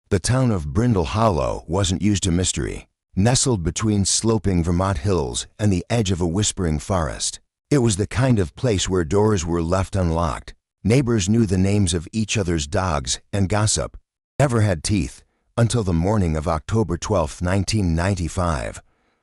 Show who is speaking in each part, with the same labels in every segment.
Speaker 1: The town of Brindle Hollow wasn't used to mystery. Nestled between sloping Vermont hills and the edge of a whispering forest, it was the kind of place where doors were left unlocked. Neighbors knew the names of each other's dogs, and gossip never had teeth until the morning of October 12, 1995.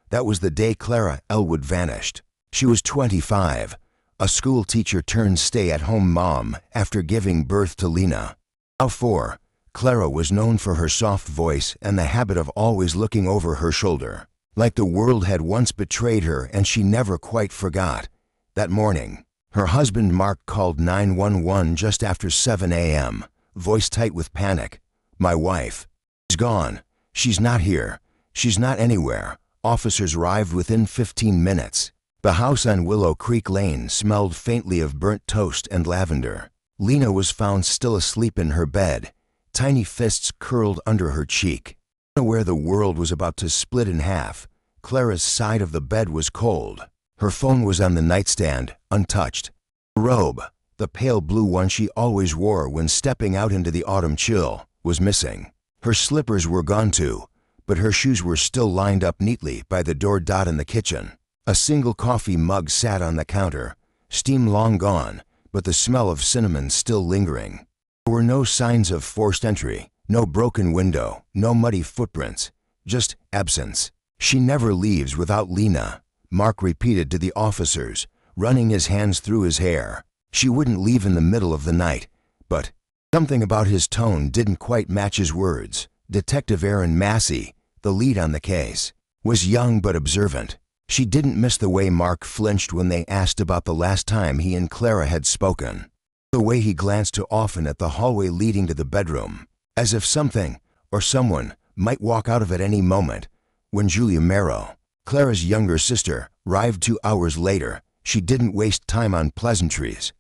Speaker 1: That was the day Clara Elwood vanished. She was 25, a school teacher turned stay-at-home mom after giving birth to Lena. Now 4. Clara was known for her soft voice and the habit of always looking over her shoulder, like the world had once betrayed her and she never quite forgot. That morning, her husband Mark called 911 just after 7 a.m., voice tight with panic. "My wife. She's gone. She's not here. She's not anywhere." Officers arrived within 15 minutes. The house on Willow Creek Lane smelled faintly of burnt toast and lavender. Lena was found still asleep in her bed, tiny fists curled under her cheek. Where the world was about to split in half, Clara's side of the bed was cold. Her phone was on the nightstand, untouched. Her robe, the pale blue one she always wore when stepping out into the autumn chill, was missing. Her slippers were gone too, but her shoes were still lined up neatly by the door dot in the kitchen. A single coffee mug sat on the counter, steam long gone, but the smell of cinnamon still lingering. There were no signs of forced entry, no broken window, no muddy footprints, just absence. "She never leaves without Lena," Mark repeated to the officers, running his hands through his hair. "She wouldn't leave in the middle of the night." But something about his tone didn't quite match his words. Detective Aaron Massey, the lead on the case, was young but observant. She didn't miss the way Mark flinched when they asked about the last time he and Clara had spoken. The way he glanced too often at the hallway leading to the bedroom, as if something or someone might walk out of it any moment. When Julia Merrow, Clara's younger sister, arrived 2 hours later, she didn't waste time on pleasantries.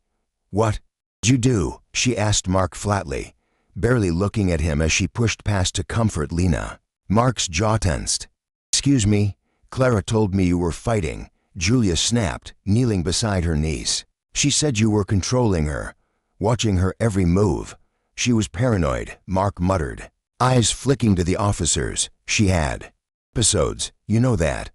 Speaker 1: "What did you do?" she asked Mark flatly, barely looking at him as she pushed past to comfort Lena. Mark's jaw tensed. "Excuse me, Clara told me you were fighting," Julia snapped, kneeling beside her niece. "She said you were controlling her, watching her every move." "She was paranoid," Mark muttered, eyes flicking to the officers. "She had episodes, you know that."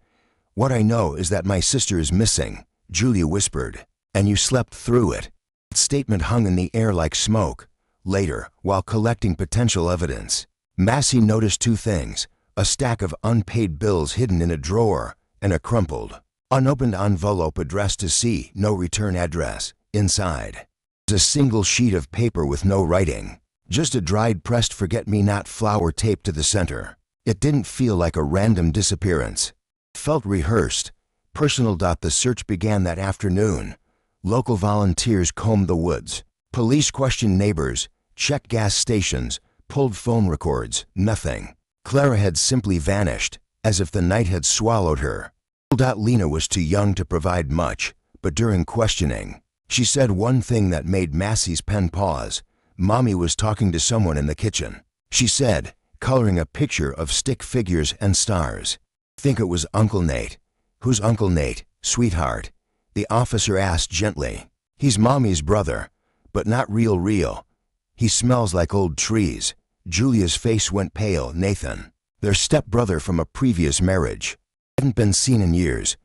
Speaker 1: "What I know is that my sister is missing," Julia whispered. "And you slept through it." That statement hung in the air like smoke. Later, while collecting potential evidence, Massey noticed 2 things: a stack of unpaid bills hidden in a drawer, and a crumpled, unopened envelope addressed to C, no return address. Inside was a single sheet of paper with no writing, just a dried pressed forget-me-not flower taped to the center. It didn't feel like a random disappearance. It felt rehearsed, personal. The search began that afternoon. Local volunteers combed the woods. Police questioned neighbors, checked gas stations, pulled phone records. Nothing. Clara had simply vanished, as if the night had swallowed her. Lena was too young to provide much, but during questioning, she said one thing that made Massey's pen pause. "Mommy was talking to someone in the kitchen," she said, coloring a picture of stick figures and stars. "Think it was Uncle Nate." "Who's Uncle Nate, sweetheart?" the officer asked gently. "He's Mommy's brother, but not real. He smells like old trees." Julia's face went pale. "Nathan, their stepbrother from a previous marriage. Hadn't been seen in years.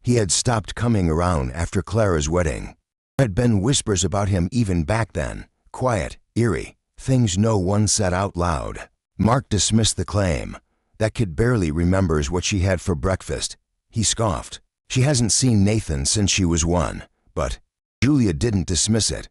Speaker 1: He had stopped coming around after Clara's wedding. There had been whispers about him even back then, quiet, eerie, things no one said out loud." Mark dismissed the claim. "That kid barely remembers what she had for breakfast," he scoffed. "She hasn't seen Nathan since she was 1. But Julia didn't dismiss it.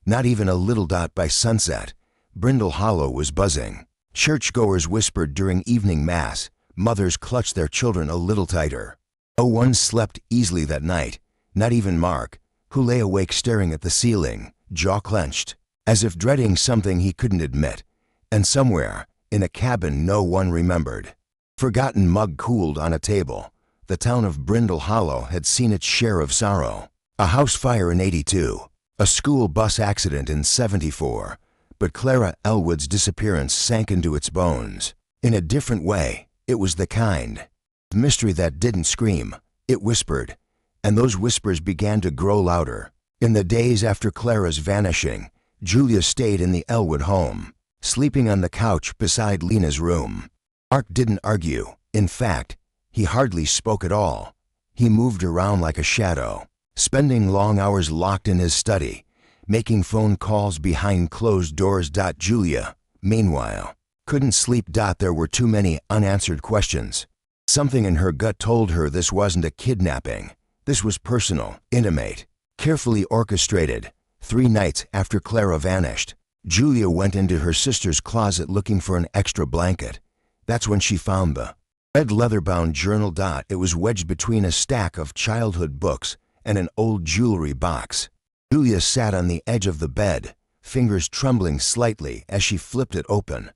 Speaker 1: Not even a little. By sunset, Brindle Hollow was buzzing. Churchgoers whispered during evening mass. Mothers clutched their children a little tighter. No one slept easily that night, not even Mark, who lay awake staring at the ceiling, jaw clenched, as if dreading something he couldn't admit. And somewhere, in a cabin no one remembered, forgotten mug cooled on a table, the town of Brindle Hollow had seen its share of sorrow. A house fire in '82, a school bus accident in '74, but Clara Elwood's disappearance sank into its bones. In a different way, it was the kind of mystery that didn't scream, it whispered, and those whispers began to grow louder. In the days after Clara's vanishing, Julia stayed in the Elwood home. sleeping on the couch beside Lena's room. Mark didn't argue. In fact, he hardly spoke at all. He moved around like a shadow, spending long hours locked in his study, making phone calls behind closed doors. Julia, meanwhile, couldn't sleep. There were too many unanswered questions. Something in her gut told her this wasn't a kidnapping. This was personal, intimate, carefully orchestrated. 3 nights after Clara vanished, Julia went into her sister's closet looking for an extra blanket. That's when she found the red leather-bound journal. It was wedged between a stack of childhood books and an old jewelry box. Julia sat on the edge of the bed, fingers trembling slightly as she flipped it open.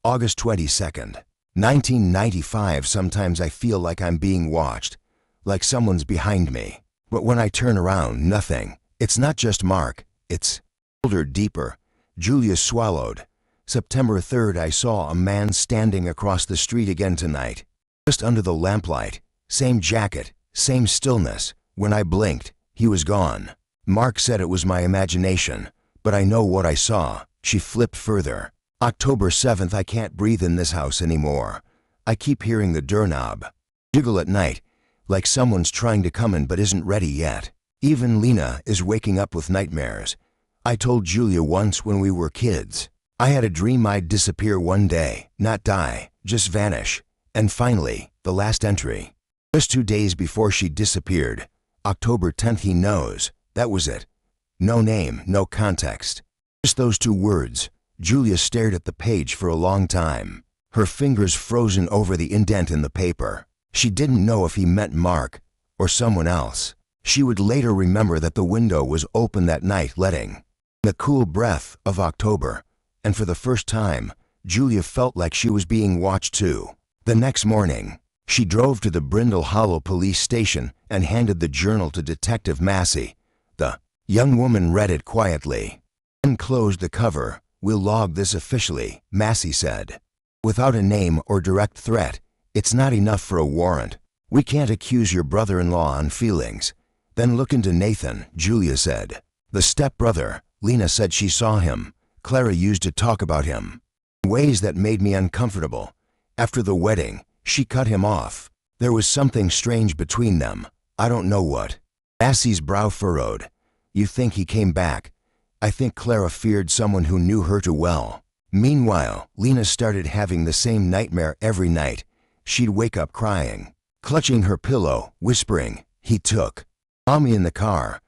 Speaker 1: August 22nd, 1995. Sometimes I feel like I'm being watched, like someone's behind me. But when I turn around, nothing. It's not just Mark, it's older, deeper. Julia swallowed. September 3rd, I saw a man standing across the street again tonight, just under the lamplight. Same jacket, same stillness. When I blinked, he was gone. Mark said it was my imagination, but I know what I saw. She flipped further. October 7th, I can't breathe in this house anymore. I keep hearing the doorknob jiggle at night, like someone's trying to come in but isn't ready yet. Even Lena is waking up with nightmares. I told Julia once when we were kids, I had a dream I'd disappear one day, not die, just vanish. And finally, the last entry. Just 2 days before she disappeared, October 10th, he knows. That was it. No name, no context. Just those 2 words. Julia stared at the page for a long time, her fingers frozen over the indent in the paper. She didn't know if he meant Mark or someone else. She would later remember that the window was open that night, letting the cool breath of October, and for the first time, Julia felt like she was being watched too. The next morning, she drove to the Brindle Hollow police station and handed the journal to Detective Massey. The young woman read it quietly, then closed the cover. We'll log this officially, Massey said. Without a name or direct threat, it's not enough for a warrant. We can't accuse your brother-in-law on feelings. Then look into Nathan, Julia said. The stepbrother, Lena said she saw him. Clara used to talk about him in ways that made me uncomfortable. After the wedding, she cut him off. There was something strange between them. I don't know what. Massey's brow furrowed. You think he came back? I think Clara feared someone who knew her too well. Meanwhile, Lena started having the same nightmare every night. She'd wake up crying, clutching her pillow, whispering, he took Mommy in the car,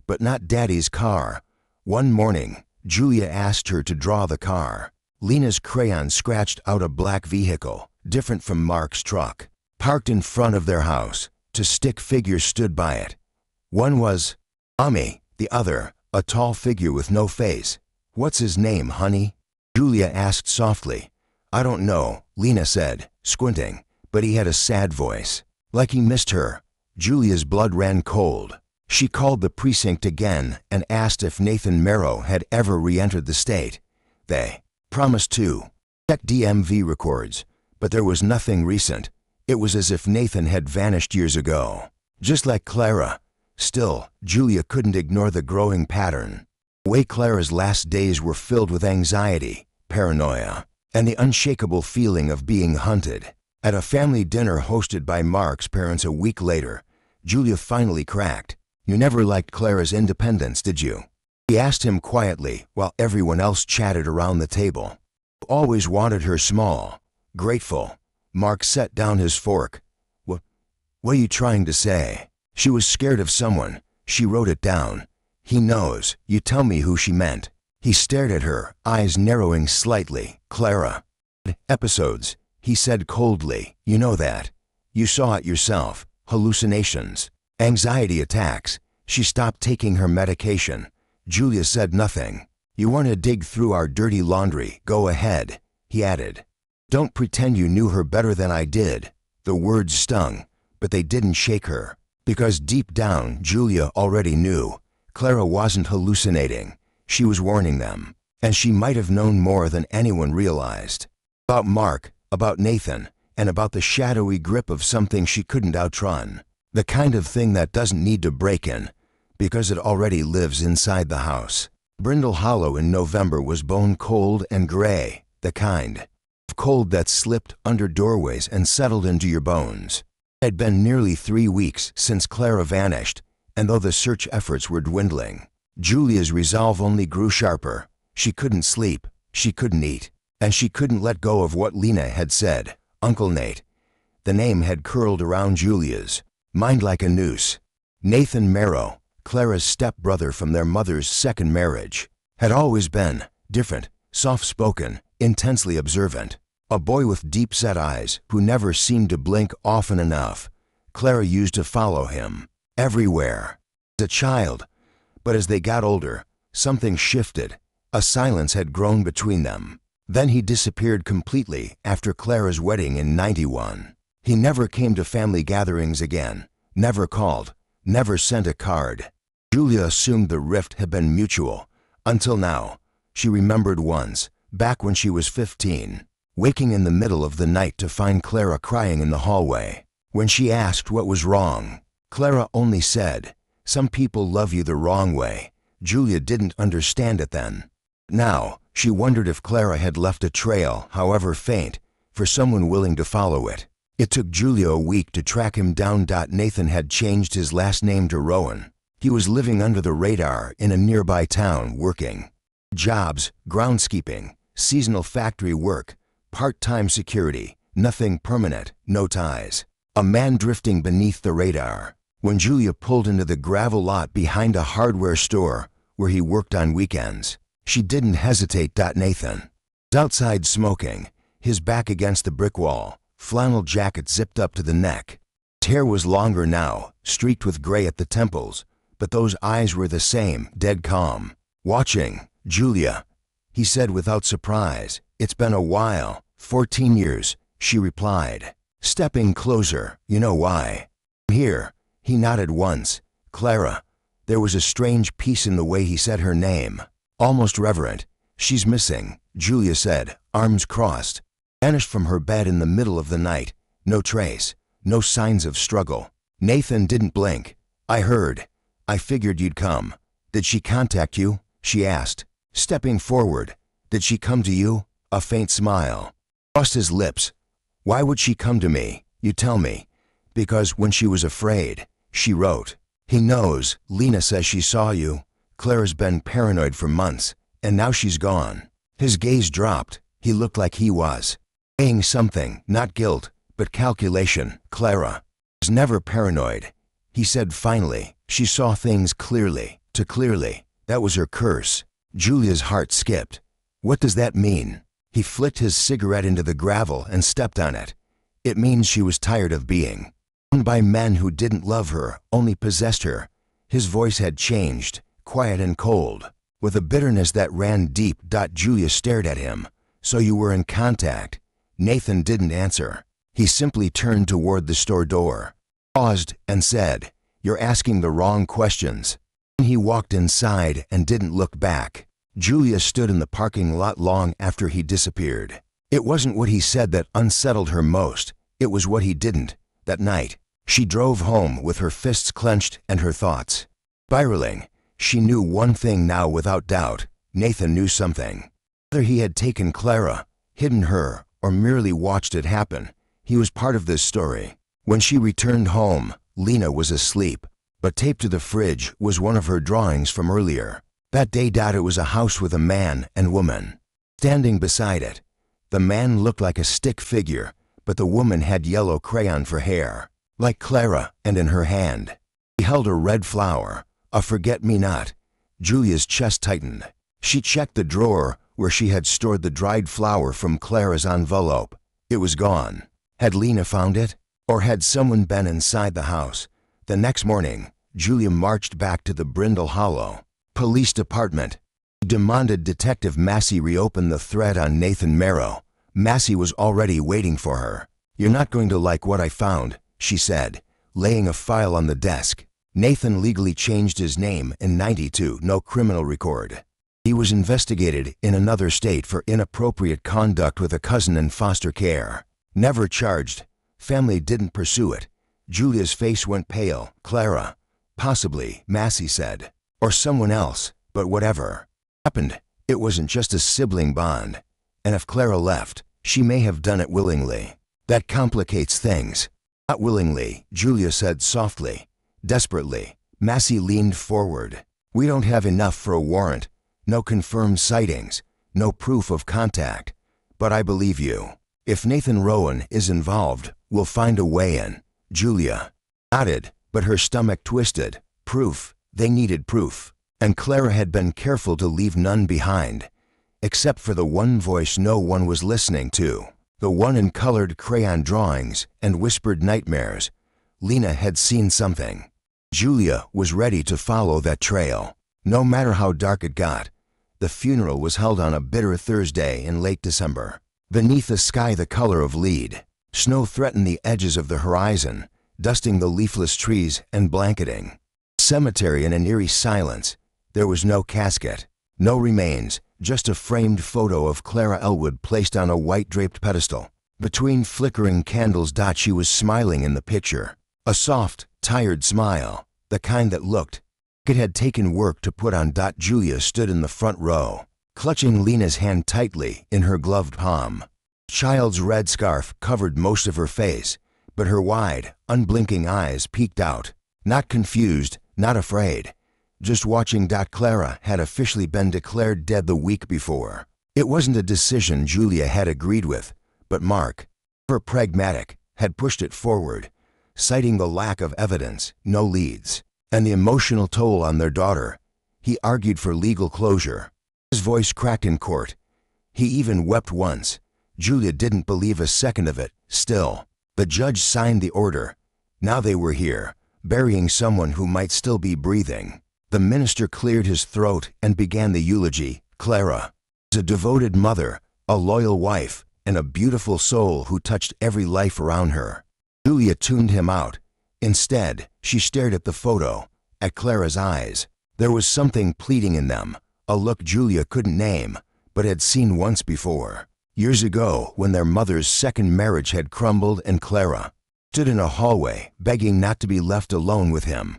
Speaker 1: but not Daddy's car. One morning, Julia asked her to draw the car. Lena's crayon scratched out a black vehicle, different from Mark's truck, parked in front of their house. 2 stick figures stood by it. One was Mommy, the other, a tall figure with no face. What's his name, honey? Julia asked softly. I don't know, Lena said, squinting, but he had a sad voice, like he missed her. Julia's blood ran cold. She called the precinct again and asked if Nathan Merrow had ever re-entered the state. They promised to check DMV records, but there was nothing recent. It was as if Nathan had vanished years ago, just like Clara. Still, Julia couldn't ignore the growing pattern. The way Clara's last days were filled with anxiety, paranoia, and the unshakable feeling of being hunted. At a family dinner hosted by Mark's parents a week later, Julia finally cracked. You never liked Clara's independence, did you? He asked him quietly while everyone else chatted around the table. You always wanted her small, grateful. Mark set down his fork. What are you trying to say? She was scared of someone. She wrote it down. He knows. You tell me who she meant. He stared at her, eyes narrowing slightly. Clara. Episodes, he said coldly. You know that. You saw it yourself. Hallucinations. Anxiety attacks. She stopped taking her medication. Julia said nothing. You want to dig through our dirty laundry? Go ahead, he added. Don't pretend you knew her better than I did. The words stung, but they didn't shake her. Because deep down, Julia already knew. Clara wasn't hallucinating. She was warning them. And she might have known more than anyone realized. About Mark, about Nathan, and about the shadowy grip of something she couldn't outrun. The kind of thing that doesn't need to break in, because it already lives inside the house. Brindle Hollow in November was bone cold and gray. the kind of cold that slipped under doorways and settled into your bones. It had been nearly 3 weeks since Clara vanished, and though the search efforts were dwindling, Julia's resolve only grew sharper. She couldn't sleep, she couldn't eat, and she couldn't let go of what Lena had said. Uncle Nate. The name had curled around Julia's mind like a noose. Nathan Merrow, Clara's stepbrother from their mother's second marriage, had always been different, soft-spoken, intensely observant. A boy with deep-set eyes who never seemed to blink often enough. Clara used to follow him everywhere as a child, but as they got older, something shifted. A silence had grown between them. Then he disappeared completely after Clara's wedding in '91. He never came to family gatherings again, never called, never sent a card. Julia assumed the rift had been mutual, until now. She remembered once, back when she was 15, waking in the middle of the night to find Clara crying in the hallway. When she asked what was wrong, Clara only said, "Some people love you the wrong way." Julia didn't understand it then. Now, she wondered if Clara had left a trail, however faint, for someone willing to follow it. It took Julia a week to track him down. Nathan had changed his last name to Rowan. He was living under the radar in a nearby town working jobs, groundskeeping, seasonal factory work, part-time security, nothing permanent, no ties. A man drifting beneath the radar. When Julia pulled into the gravel lot behind a hardware store where he worked on weekends, she didn't hesitate. Nathan was outside smoking, his back against the brick wall, flannel jacket zipped up to the neck. His hair was longer now, streaked with gray at the temples, but those eyes were the same, dead calm. "Watching, Julia," he said without surprise. "It's been a while." 14 years, she replied, stepping closer. "You know why I'm here?" He nodded once. "Clara." There was a strange peace in the way he said her name, almost reverent. "She's missing," Julia said, arms crossed. Vanished from her bed in the middle of the night. No trace, no signs of struggle. Nathan didn't blink. "I heard. I figured you'd come." "Did she contact you?" she asked, stepping forward. "Did she come to you?" A faint smile crossed his lips. "Why would she come to me? You tell me." "Because when she was afraid, she wrote." "He knows. Lena says she saw you. Clara's been paranoid for months, and now she's gone." His gaze dropped. He looked like he was weighing something, not guilt, but calculation. "Clara was never paranoid," he said finally. "She saw things clearly, too clearly. That was her curse." Julia's heart skipped. "What does that mean?" He flicked his cigarette into the gravel and stepped on it. "It means she was tired of being owned by men who didn't love her, only possessed her." His voice had changed, quiet and cold, with a bitterness that ran deep. Julia stared at him. "So you were in contact?" Nathan didn't answer. He simply turned toward the store door, paused, and said, "You're asking the wrong questions." He walked inside and didn't look back. Julia stood in the parking lot long after he disappeared. It wasn't what he said that unsettled her most. It was what he didn't. That night, she drove home with her fists clenched and her thoughts spiraling. She knew one thing now without doubt. Nathan knew something. Whether he had taken Clara, hidden her, or merely watched it happen, he was part of this story. When she returned home, Lena was asleep, but taped to the fridge was one of her drawings from earlier. That day. It was a house with a man and woman standing beside it. The man looked like a stick figure, but the woman had yellow crayon for hair, like Clara, and in her hand he held a red flower, a forget-me-not. Julia's chest tightened. She checked the drawer where she had stored the dried flower from Clara's envelope. It was gone. Had Lena found it? Or had someone been inside the house? The next morning, Julia marched back to the Brindle Hollow Police Department. Demanded Detective Massey reopen the thread on Nathan Merrow. Massey was already waiting for her. "You're not going to like what I found," she said, laying a file on the desk. Nathan legally changed his name in '92, no criminal record. He was investigated in another state for inappropriate conduct with a cousin in foster care. Never charged. Family didn't pursue it. Julia's face went pale. "Clara." "Possibly," Massey said. "Or someone else, but whatever happened, it wasn't just a sibling bond. And if Clara left, she may have done it willingly. That complicates things. Not willingly, Julia said softly. Desperately, Massey leaned forward. We don't have enough for a warrant. No confirmed sightings. No proof of contact. But I believe you. If Nathan Rowan is involved, we'll find a way in. Julia nodded, but her stomach twisted. Proof. They needed proof. And Clara had been careful to leave none behind. Except for the one voice no one was listening to. The one in colored crayon drawings and whispered nightmares. Lena had seen something. Julia was ready to follow that trail. No matter how dark it got. The funeral was held on a bitter Thursday in late December. Beneath a sky the color of lead. Snow threatened the edges of the horizon, dusting the leafless trees and blanketing. Cemetery in an eerie silence. There was no casket, no remains, just a framed photo of Clara Elwood placed on a white draped pedestal. Between flickering candles, she was smiling in the picture. A soft, tired smile, the kind that looked it had taken work to put on. Julia stood in the front row, clutching Lena's hand tightly in her gloved palm. Child's red scarf covered most of her face, but her wide, unblinking eyes peeked out. Not confused, not afraid. Just watching. Clara had officially been declared dead the week before. It wasn't a decision Julia had agreed with, but Mark, ever pragmatic, had pushed it forward, citing the lack of evidence, no leads, and the emotional toll on their daughter. He argued for legal closure. His voice cracked in court. He even wept once. Julia didn't believe a second of it. Still, the judge signed the order. Now they were here, burying someone who might still be breathing. The minister cleared his throat and began the eulogy. Clara was a devoted mother, a loyal wife, and a beautiful soul who touched every life around her. Julia tuned him out. Instead, she stared at the photo, at Clara's eyes. There was something pleading in them, a look Julia couldn't name, but had seen once before. Years ago, when their mother's second marriage had crumbled and Clara stood in a hallway, begging not to be left alone with him.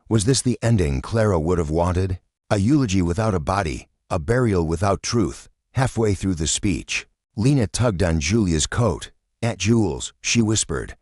Speaker 1: Was this the ending Clara would have wanted? A eulogy without a body, a burial without truth. Halfway through the speech, Lena tugged on Julia's coat. "Aunt Jules," she whispered.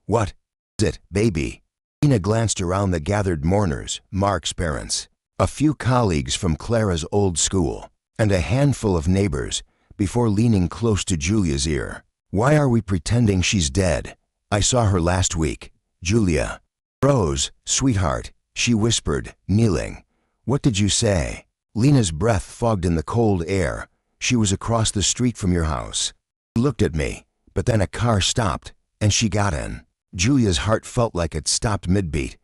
Speaker 1: "What is it, baby?" Lena glanced around the gathered mourners, Mark's parents, a few colleagues from Clara's old school, and a handful of neighbors, before leaning close to Julia's ear. "Why are we pretending she's dead? I saw her last week." Julia rose. "Sweetheart," she whispered, kneeling. "What did you say?" Lena's breath fogged in the cold air. "She was across the street from your house." She looked at me, but then a car stopped, and she got in. Julia's heart felt like it stopped mid-beat.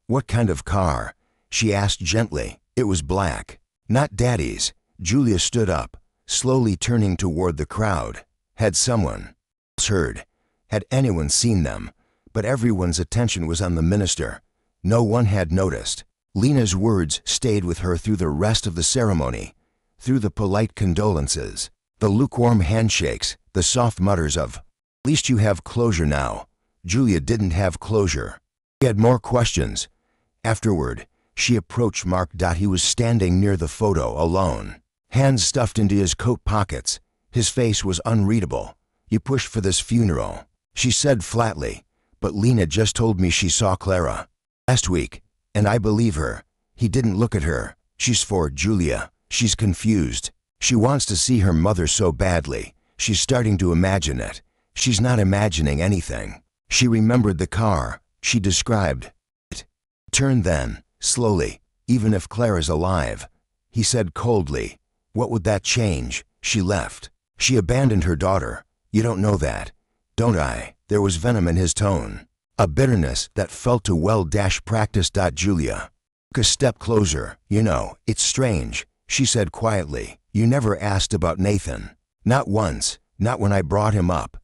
Speaker 1: "What kind of car?" she asked gently. "It was black." "Not Daddy's." Julia stood up, slowly turning toward the crowd. Had someone else heard? Had anyone seen them? But everyone's attention was on the minister. No one had noticed. Lena's words stayed with her through the rest of the ceremony, through the polite condolences, the lukewarm handshakes, the soft mutters of, "At least you have closure now." Julia didn't have closure. She had more questions. Afterward, she approached Mark. He was standing near the photo, alone, hands stuffed into his coat pockets. His face was unreadable. "You pushed for this funeral," she said flatly, "but Lena just told me she saw Clara last week, and I believe her." He didn't look at her. "She's for Julia. She's confused. She wants to see her mother so badly. She's starting to imagine it. She's not imagining anything." She remembered the car. She described it. "Turn then, slowly, even if Clara's alive," he said coldly. "What would that change?" She left. "She abandoned her daughter. You don't know that, don't I?" There was venom in his tone, a bitterness that felt too well. Practice. Julia took a step closer. "You know, it's strange," she said quietly. "You never asked about Nathan. Not once, not when I brought him up,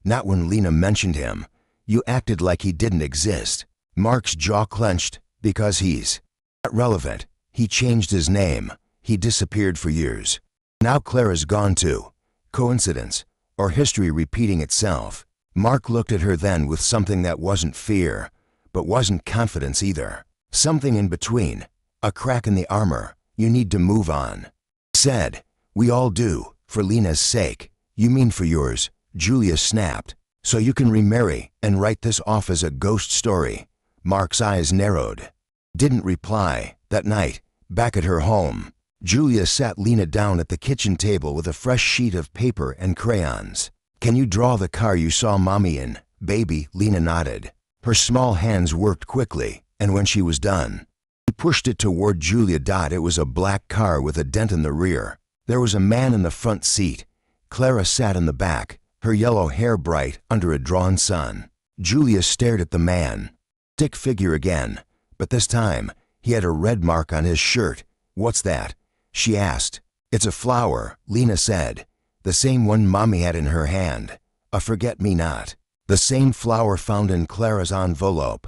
Speaker 1: not when Lena mentioned him. You acted like he didn't exist." Mark's jaw clenched. "Because he's not relevant. He changed his name. He disappeared for years. Now Clara's gone too. Coincidence, or history repeating itself?" Mark looked at her then with something that wasn't fear, but wasn't confidence either. Something in between, a crack in the armor. "You need to move on," he said. "We all do, For Lena's sake. You mean for yours, Julia snapped. So you can remarry and write this off as a ghost story. Mark's eyes narrowed. Didn't reply. That night, back at her home, Julia sat Lena down at the kitchen table with a fresh sheet of paper and crayons. Can you draw the car you saw Mommy in, baby? Lena nodded. Her small hands worked quickly, and when she was done, she pushed it toward Julia. It was a black car with a dent in the rear. There was a man in the front seat. Clara sat in the back, her yellow hair bright under a drawn sun. Julia stared at the man. Stick figure again, but this time, he had a red mark on his shirt. What's that? She asked. It's a flower, Lena said. The same one Mommy had in her hand. A forget-me-not. The same flower found in Clara's envelope.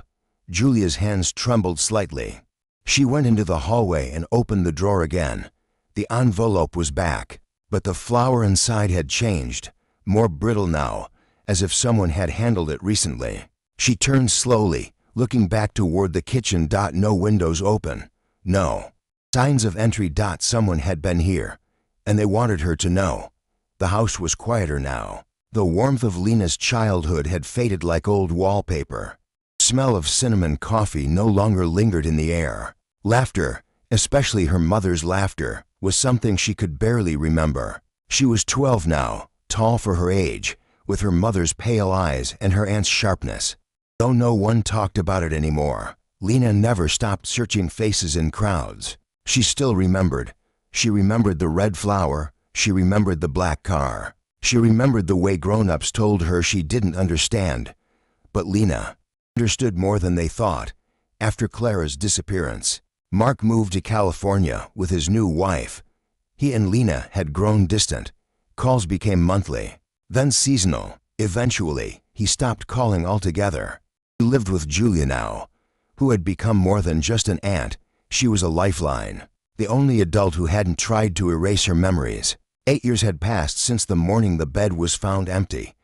Speaker 1: Julia's hands trembled slightly. She went into the hallway and opened the drawer again. The envelope was back, but the flower inside had changed, more brittle now, as if someone had handled it recently. She turned slowly, looking back toward the kitchen. No windows open. No signs of entry. Someone had been here, and they wanted her to know. The house was quieter now. The warmth of Lena's childhood had faded like old wallpaper. The smell of cinnamon coffee no longer lingered in the air. Laughter, especially her mother's laughter, was something she could barely remember. She was 12 now, tall for her age, with her mother's pale eyes and her aunt's sharpness. Though no one talked about it anymore, Lena never stopped searching faces in crowds. She still remembered. She remembered the red flower. She remembered the black car. She remembered the way grown-ups told her she didn't understand. But Lena understood more than they thought. After Clara's disappearance, Mark moved to California with his new wife. He and Lena had grown distant. Calls became monthly, then seasonal. Eventually, he stopped calling altogether. He lived with Julia now, who had become more than just an aunt. She was a lifeline, the only adult who hadn't tried to erase her memories. 8 years had passed since the morning the bed was found empty,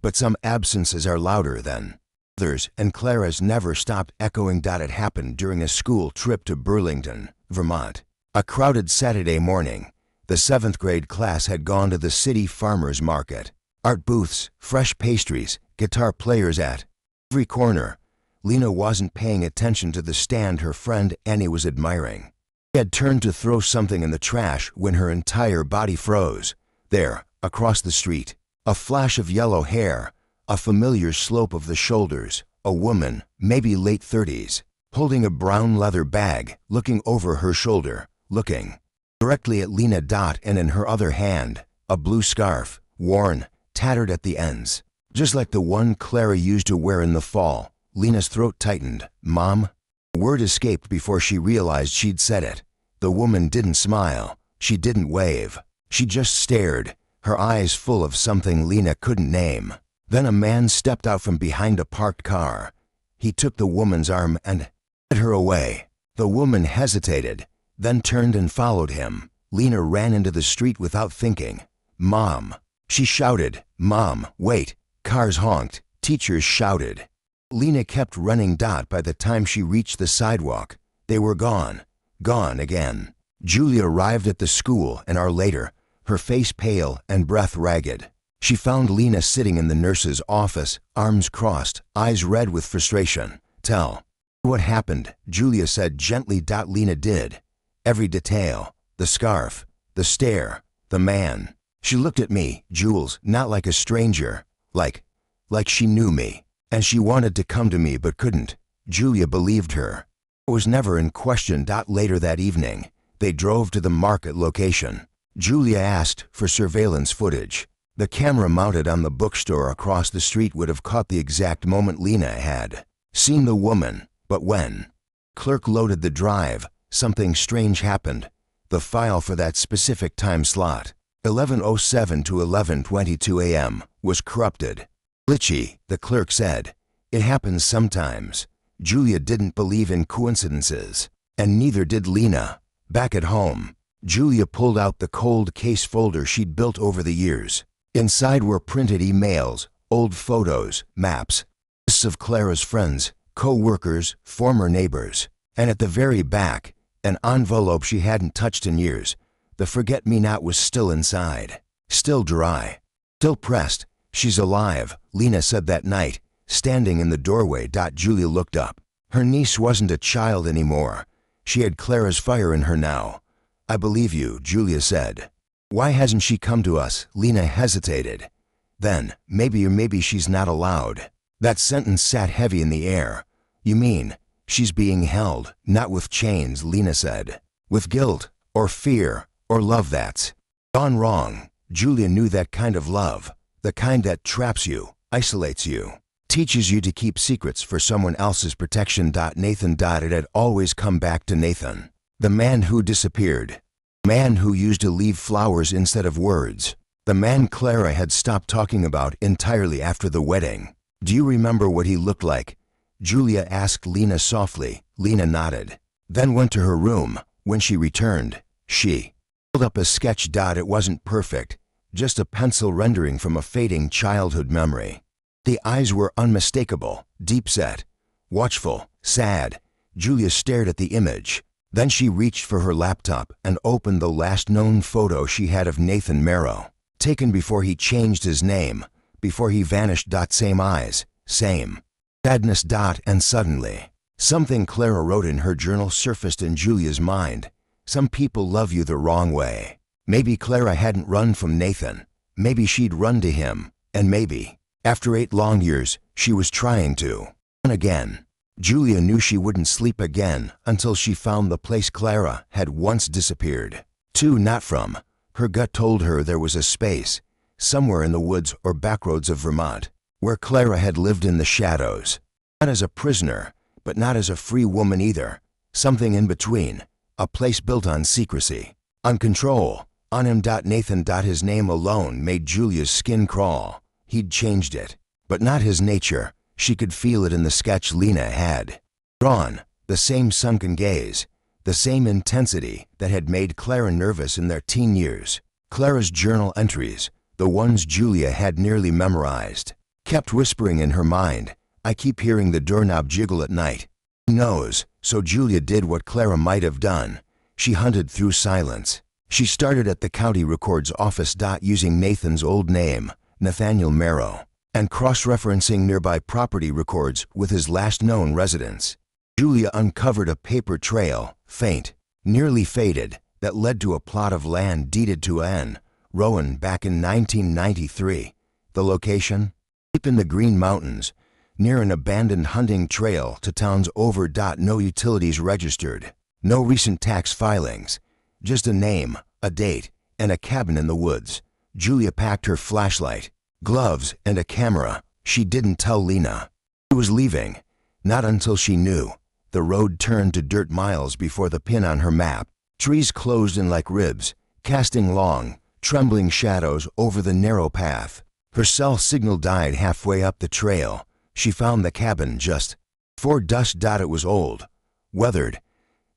Speaker 1: but some absences are louder than others, and Clara's never stopped echoing. It happened during a school trip to Burlington, Vermont. A crowded Saturday morning, the 7th grade class had gone to the city farmers market. Art booths, fresh pastries, guitar players at every corner. Lena wasn't paying attention to the stand her friend Annie was admiring. She had turned to throw something in the trash when her entire body froze. There, across the street, a flash of yellow hair, a familiar slope of the shoulders, a woman, maybe late 30s, holding a brown leather bag, looking over her shoulder, looking directly at Lena. And in her other hand, a blue scarf, worn, tattered at the ends, just like the one Clara used to wear in the fall. Lena's throat tightened. Mom? The word escaped before she realized she'd said it. The woman didn't smile. She didn't wave. She just stared, her eyes full of something Lena couldn't name. Then a man stepped out from behind a parked car. He took the woman's arm and led her away. The woman hesitated, then turned and followed him. Lena ran into the street without thinking. Mom! She shouted. Mom, wait! Cars honked. Teachers shouted. Lena kept running. By the time she reached the sidewalk, they were gone. Gone again. Julia arrived at the school an hour later, her face pale and breath ragged. She found Lena sitting in the nurse's office, arms crossed, eyes red with frustration. Tell what happened, Julia said gently. Lena did. Every detail. The scarf, the stare, the man. She looked at me, Jules, not like a stranger, like she knew me. And she wanted to come to me but couldn't. Julia believed her. It was never in question. Later that evening, they drove to the market location. Julia asked for surveillance footage. The camera mounted on the bookstore across the street would have caught the exact moment Lena had seen the woman, but when clerk loaded the drive, something strange happened. The file for that specific time slot, 11:07 to 11:22 a.m., was corrupted. Glitchy, the clerk said. It happens sometimes. Julia didn't believe in coincidences, and neither did Lena. Back at home, Julia pulled out the cold case folder she'd built over the years. Inside were printed emails, old photos, maps, lists of Clara's friends, co-workers, former neighbors, and at the very back, an envelope she hadn't touched in years. The forget-me-not was still inside. Still dry. Still pressed. She's alive, Lena said that night, standing in the doorway. Julia looked up. Her niece wasn't a child anymore. She had Clara's fire in her now. I believe you, Julia said. Why hasn't she come to us? Lena hesitated. Then, maybe she's not allowed. That sentence sat heavy in the air. You mean, she's being held, not with chains, Lena said. With guilt, or fear, or love that's gone wrong. Julia knew that kind of love. The kind that traps you, isolates you, teaches you to keep secrets for someone else's protection. Nathan. It had always come back to Nathan. The man who disappeared. The man who used to leave flowers instead of words. The man Clara had stopped talking about entirely after the wedding. Do you remember what he looked like? Julia asked Lena softly. Lena nodded. Then went to her room. When she returned, she held up a sketch. It wasn't perfect. Just a pencil rendering from a fading childhood memory. The eyes were unmistakable, deep-set, watchful, sad. Julia stared at the image. Then she reached for her laptop and opened the last known photo she had of Nathan Marrow, taken before he changed his name, before he vanished. Same eyes, same sadness. And suddenly, something Clara wrote in her journal surfaced in Julia's mind. Some people love you the wrong way. Maybe Clara hadn't run from Nathan. Maybe she'd run to him. And maybe, after 8 long years, she was trying to run again. Julia knew she wouldn't sleep again until she found the place Clara had once disappeared. Not from. Her gut told her there was a space, somewhere in the woods or backroads of Vermont, where Clara had lived in the shadows. Not as a prisoner, but not as a free woman either. Something in between. A place built on secrecy, on control. On him. Nathan. His name alone made Julia's skin crawl. He'd changed it, but not his nature. She could feel it in the sketch Lena had drawn. The same sunken gaze, the same intensity that had made Clara nervous in their teen years. Clara's journal entries, the ones Julia had nearly memorized, kept whispering in her mind, I keep hearing the doorknob jiggle at night. Who knows? So Julia did what Clara might have done. She hunted through silence. She started at the county records office. Using Nathan's old name, Nathaniel Marrow, and cross-referencing nearby property records with his last known residence. Julia uncovered a paper trail, faint, nearly faded, that led to a plot of land deeded to N. Rowan back in 1993. The location? Deep in the Green Mountains, near an abandoned hunting trail to towns over. No utilities registered, no recent tax filings. Just a name, a date, and a cabin in the woods. Julia packed her flashlight, gloves, and a camera. She didn't tell Lena she was leaving. Not until she knew. The road turned to dirt miles before the pin on her map. Trees closed in like ribs, casting long, trembling shadows over the narrow path. Her cell signal died halfway up the trail. She found the cabin just before dusk. It was old, weathered,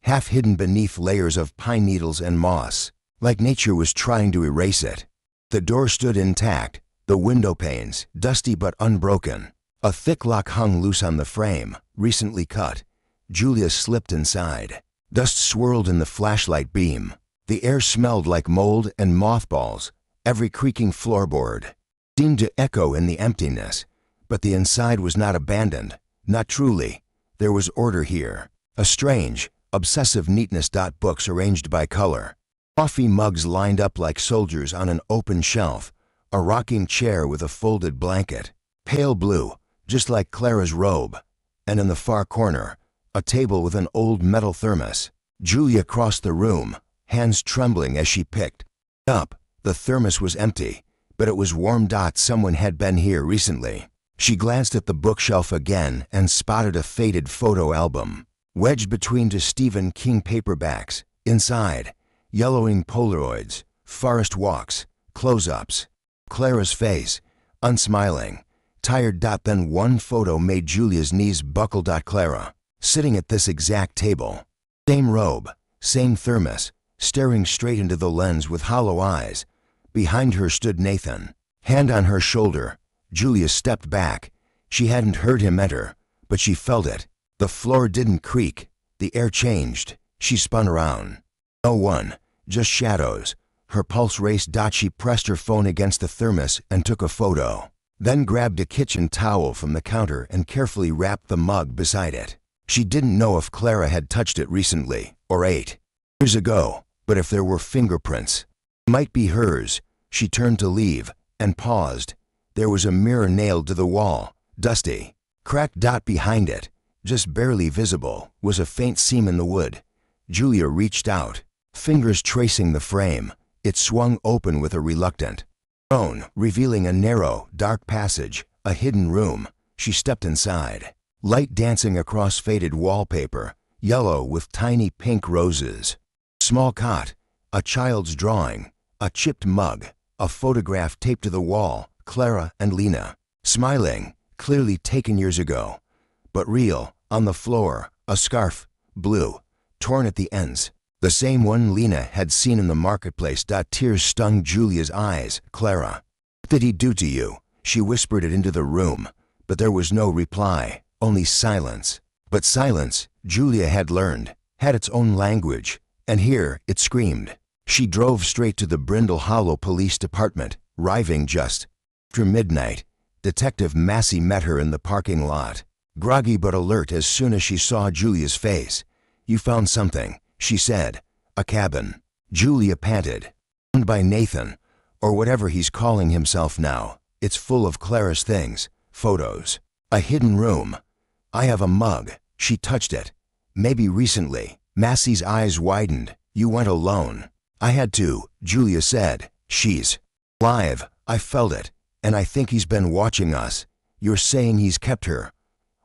Speaker 1: half hidden beneath layers of pine needles and moss, like nature was trying to erase it. The door stood intact, the window panes dusty but unbroken. A thick lock hung loose on the frame, recently cut. Julia slipped inside. Dust swirled in the flashlight beam. The air smelled like mold and mothballs. Every creaking floorboard seemed to echo in the emptiness. But the inside was not abandoned, not truly. There was order here, a strange, obsessive neatness. Books arranged by color. Coffee mugs lined up like soldiers on an open shelf. A rocking chair with a folded blanket, pale blue, just like Clara's robe. And in the far corner, a table with an old metal thermos. Julia crossed the room, hands trembling as she picked up. The thermos was empty, but it was warm. Someone had been here recently. She glanced at the bookshelf again and spotted a faded photo album, wedged between two Stephen King paperbacks. Inside, yellowing Polaroids, forest walks, close-ups. Clara's face, unsmiling, tired. Then one photo made Julia's knees buckle. Clara, sitting at this exact table. Same robe, same thermos, staring straight into the lens with hollow eyes. Behind her stood Nathan, hand on her shoulder. Julia stepped back. She hadn't heard him enter, but she felt it. The floor didn't creak. The air changed. She spun around. No one, just shadows. Her pulse raced. She pressed her phone against the thermos and took a photo. Then grabbed a kitchen towel from the counter and carefully wrapped the mug beside it. She didn't know if Clara had touched it recently or 8 years ago, but if there were fingerprints, it might be hers. She turned to leave and paused. There was a mirror nailed to the wall, dusty, cracked. Behind it, just barely visible, was a faint seam in the wood. Julia reached out, fingers tracing the frame. It swung open with a reluctant groan, revealing a narrow, dark passage, a hidden room. She stepped inside. Light dancing across faded wallpaper, yellow with tiny pink roses. Small cot, a child's drawing, a chipped mug, a photograph taped to the wall. Clara and Lena, smiling, clearly taken years ago, but real. On the floor, a scarf, blue, torn at the ends, the same one Lena had seen in the marketplace. Tears stung Julia's eyes. Clara, what did he do to you? She whispered it into the room, but there was no reply, only silence. But silence, Julia had learned, had its own language, and here it screamed. She drove straight to the Brindle Hollow Police Department, arriving just after midnight. Detective Massey met her in the parking lot, groggy but alert as soon as she saw Julia's face. "You found something," she said. "A cabin." Julia panted. "Owned by Nathan, or whatever he's calling himself now. It's full of Clara's things, photos, a hidden room. I have a mug." She touched it. "Maybe recently." Massey's eyes widened. "You went alone." "I had to," Julia said. "She's alive. I felt it. And I think he's been watching us." "You're saying he's kept her?"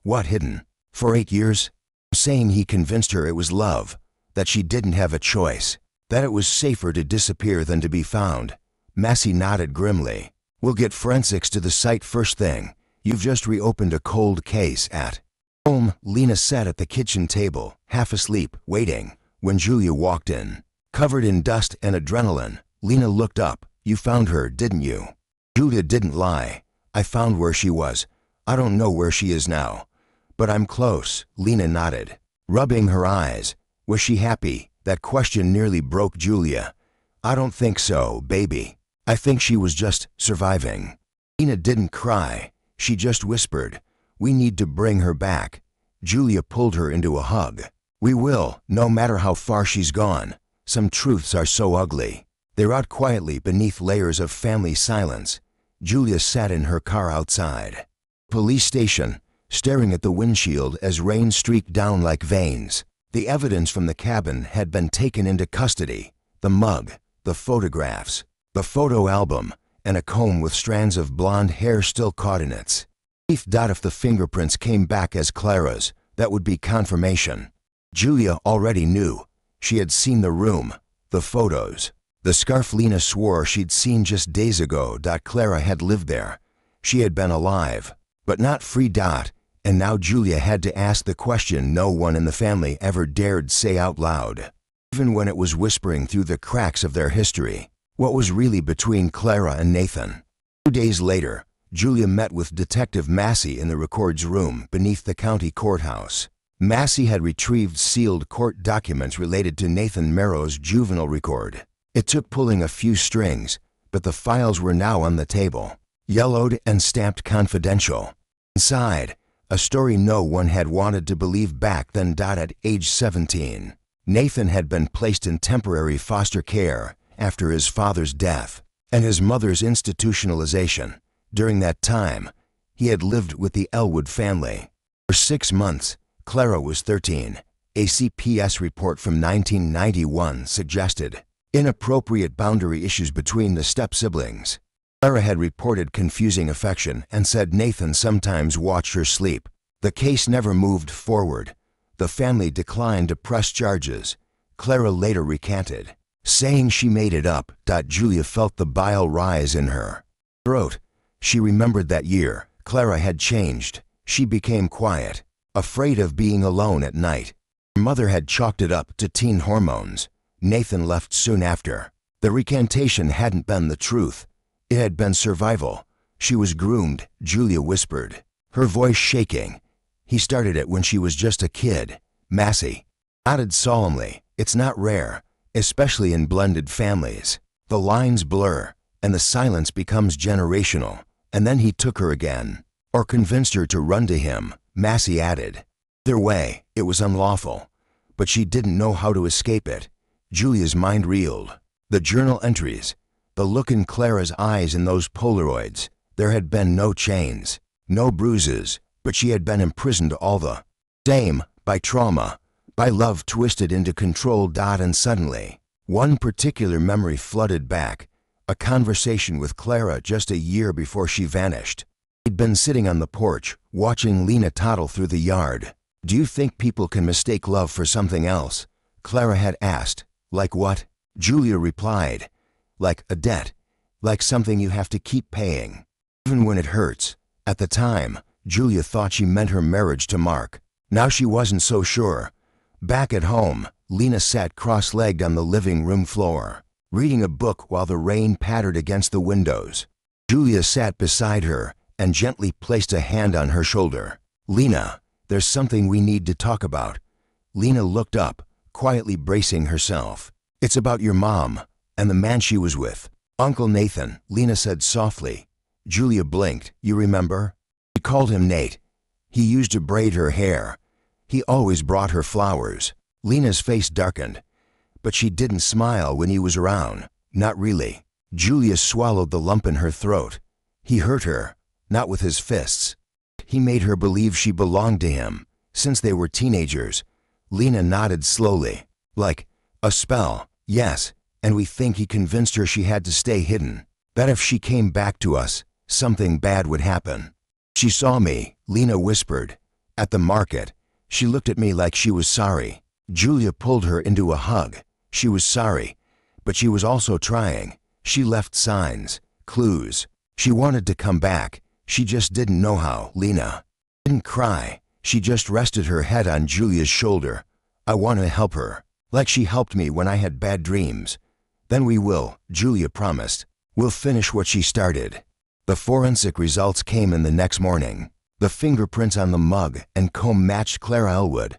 Speaker 1: "What hidden? For 8 years?" "I'm saying he convinced her it was love, that she didn't have a choice, that it was safer to disappear than to be found." Massey nodded grimly. "We'll get forensics to the site first thing. You've just reopened a cold case at home." Lena sat at the kitchen table, half asleep, waiting, when Julia walked in. Covered in dust and adrenaline, Lena looked up. "You found her, didn't you?" Julia didn't lie. "I found where she was. I don't know where she is now, but I'm close." Lena nodded, rubbing her eyes. Was she happy? That question nearly broke Julia. "I don't think so, baby. I think she was just surviving." Lena didn't cry. She just whispered, "We need to bring her back." Julia pulled her into a hug. "We will, no matter how far she's gone. Some truths are so ugly. They rot quietly beneath layers of family silence." Julia sat in her car outside police station, staring at the windshield as rain streaked down like veins. The evidence from the cabin had been taken into custody. The mug, the photographs, the photo album, and a comb with strands of blonde hair still caught in its teeth. If the fingerprints came back as Clara's, that would be confirmation. Julia already knew. She had seen the room, the photos, the scarf Lena swore she'd seen just days ago. Clara had lived there. She had been alive, but not free. And now Julia had to ask the question no one in the family ever dared say out loud, even when it was whispering through the cracks of their history. What was really between Clara and Nathan? 2 days later, Julia met with Detective Massey in the records room beneath the county courthouse. Massey had retrieved sealed court documents related to Nathan Merrow's juvenile record. It took pulling a few strings, but the files were now on the table, yellowed and stamped confidential. Inside, a story no one had wanted to believe back then. At age 17, Nathan had been placed in temporary foster care after his father's death and his mother's institutionalization. During that time, he had lived with the Elwood family. For 6 months, Clara was 13. A CPS report from 1991 suggested inappropriate boundary issues between the step-siblings. Clara had reported confusing affection and said Nathan sometimes watched her sleep. The case never moved forward. The family declined to press charges. Clara later recanted, saying she made it up. Julia felt the bile rise in her throat. She remembered that year. Clara had changed. She became quiet, afraid of being alone at night. Her mother had chalked it up to teen hormones. Nathan left soon after. The recantation hadn't been the truth. It had been survival. She was groomed, Julia whispered, her voice shaking. He started it when she was just a kid. Massey nodded solemnly. It's not rare, especially in blended families. The lines blur, and the silence becomes generational. And then he took her again. Or convinced her to run to him, Massey added. Either way, it was unlawful. But she didn't know how to escape it. Julia's mind reeled. The journal entries, the look in Clara's eyes in those Polaroids. There had been no chains, no bruises, but she had been imprisoned all the same, by trauma, by love twisted into control. And suddenly, one particular memory flooded back, a conversation with Clara just a year before she vanished. He'd been sitting on the porch, watching Lena toddle through the yard. Do you think people can mistake love for something else? Clara had asked. Like what? Julia replied. Like a debt. Like something you have to keep paying. Even when it hurts. At the time, Julia thought she meant her marriage to Mark. Now she wasn't so sure. Back at home, Lena sat cross-legged on the living room floor, reading a book while the rain pattered against the windows. Julia sat beside her and gently placed a hand on her shoulder. Lena, there's something we need to talk about. Lena looked up, quietly bracing herself. It's about your mom and the man she was with. Uncle Nathan, Lena said softly. Julia blinked. You remember? She called him Nate. He used to braid her hair. He always brought her flowers. Lena's face darkened, but she didn't smile when he was around. Not really. Julia swallowed the lump in her throat. He hurt her, not with his fists. He made her believe she belonged to him, since they were teenagers. Lena nodded slowly. Like a spell, yes, and we think he convinced her she had to stay hidden. That if she came back to us, something bad would happen. She saw me, Lena whispered. At the market, she looked at me like she was sorry. Julia pulled her into a hug. She was sorry, but she was also trying. She left signs, clues. She wanted to come back. She just didn't know how. Lena didn't cry. She just rested her head on Julia's shoulder. I want to help her, like she helped me when I had bad dreams. Then we will, Julia promised. We'll finish what she started. The forensic results came in the next morning. The fingerprints on the mug and comb matched Clara Elwood.